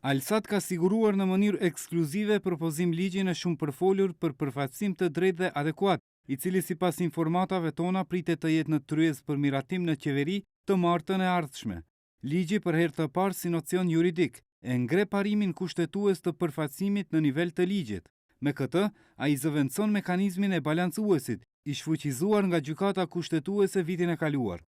Alsat ka siguruar në mënyrë ekskluzive propozim ligjin e shumë përfolur për përfaqësim të drejtë dhe adekuat, i cili sipas informatave tona pritet të jetë në tryezë për miratim në qeveri të martën e ardhshme. Ligji për herë të parë si nocion juridik e ngre parimin kushtetues të përfaqësimit në nivel të ligjit. Me këtë, ai zëvendëson mekanizmin e balancuesit, i shfuqizuar nga gjykata kushtetuese vitin e kaluar.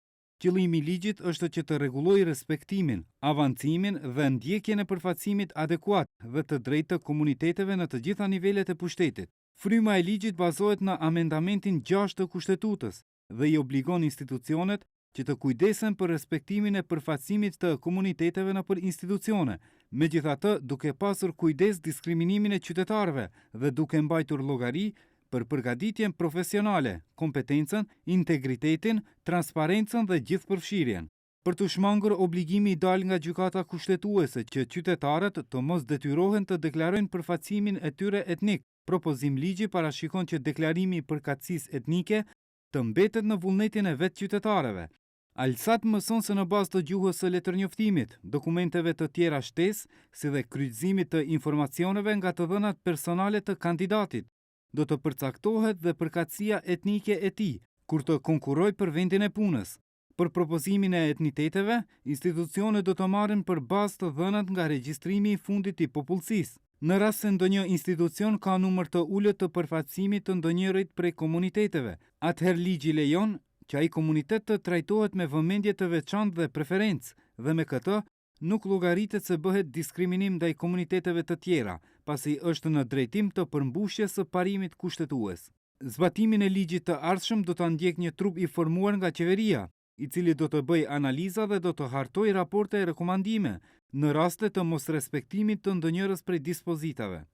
Qëllimi i ligjit është që të rregullojë respektimin, avancimin dhe ndjekjen e përfaqësimit adekuat dhe të drejtë të komuniteteve në të gjitha nivelet e pushtetit. Fryma e ligjit bazohet në amendamentin 6 të Kushtetutës dhe i obligon institucionet që të kujdesen për respektimin e përfaqësimit të komuniteteve nëpër institucione, megjithatë duke pasur kujdes diskriminimin e qytetarëve dhe duke mbajtur llogari për përgatitjen profesionale, kompetencën, integritetin, transparencën dhe gjithëpërfshirjen. Për të shmangur obligimi i dal nga gjykata kushtetuese që qytetarët të mos detyrohen të deklarojnë përfaqësimin e tyre etnik, propozim ligji parashikon që deklarimi i përkatësisë etnike të mbetet në vullnetin e vetë qytetarëve. Alsat mëson se në bazë të gjuhës së letërnjoftimit, dokumenteve të tjera shtesë, si dhe kryqëzimit të informacioneve nga të dhënat personale të kandidatit, do të përcaktohet dhe përkatësia etnike e tij kur të konkurrojë për vendin e punës. Për propozimin e etniteteve, institucionet do të marrin për bazë të dhënat nga regjistrimi i fundit i popullsisë. Në rast se ndonjë institucion ka numër të ulët të përfaqësimit të ndonjërit prej komuniteteve, atëherë ligji lejon që ai komunitet të trajtohet me vëmendje të veçantë dhe preferencë, dhe me këtë nuk llogaritet se bëhet diskriminim ndaj komuniteteve të tjera, pasi është në drejtim të përmbushjes së parimit kushtetues. Zbatimin e ligjit të ardhshëm do ta ndjek një trup i formuar nga qeveria, i cili do të bëjë analiza dhe do të hartojë raporte e rekomandime në raste të mosrespektimit të ndonjërës prej dispozitave.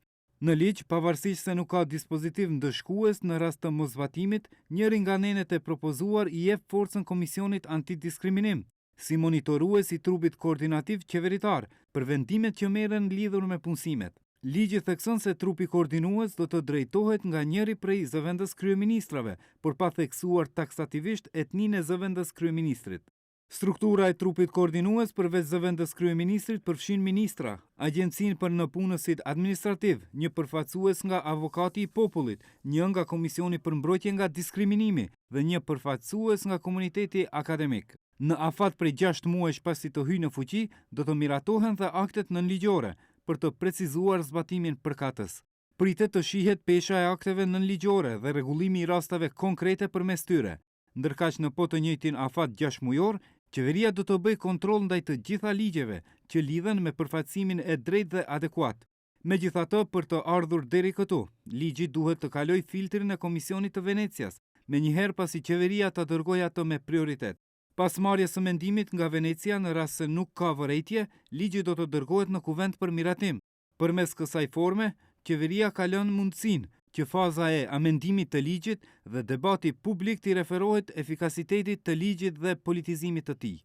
Në ligj, pavarësisht se nuk ka dispozitiv ndëshkues në rast të moszbatimit, njëri nga nenet e propozuar i jep forcën Komisionit Antidiskriminim, si monitorues i trupit koordinativ qeveritar për vendimet që merren lidhur me punësimet. Ligji thekson se trupi koordinues do të drejtohet nga njëri prej zëvendës kryeministrave, por pa theksuar taksativisht etninë e zëvendës kryeministrit. Struktura e trupit koordinues përveç zëvendës kryeministrit përfshin ministra, agjencinë për nëpunësit administrativ, një përfaqësues nga avokati i popullit, një nga Komisioni për mbrojtje nga diskriminimi dhe një përfaqësues nga komuniteti akademik. Në afat prej 6 muajsh pasi të hyjë në fuqi, do të miratohen dhe aktet nënligjore për të precizuar zbatimin përkatës. Pritet të shihet pesha e akteve nënligjore dhe rregullimi i rasteve konkrete përmes tyre. Ndërkaq në po të njëjtin afat 6 mujor, qeveria do të bëjë kontroll ndaj të gjitha ligjeve që lidhen me përfaqësimin e drejtë dhe adekuat. Megjithatë, për të ardhur deri këtu, ligji duhet të kalojë filtrin e Komisionit të Venecias, menjëherë pasi qeveria ta dërgojë atë me prioritet. Pas marrjes së mendimit nga Venecia, në rast se nuk ka vërejtje, ligji do të dërgohet në kuvent për miratim. Përmes kësaj forme, qeveria ka lënë mundësinë që faza e amendimit të ligjit dhe debati publik t'i referohet efikasitetit të ligjit dhe politizimit të tij.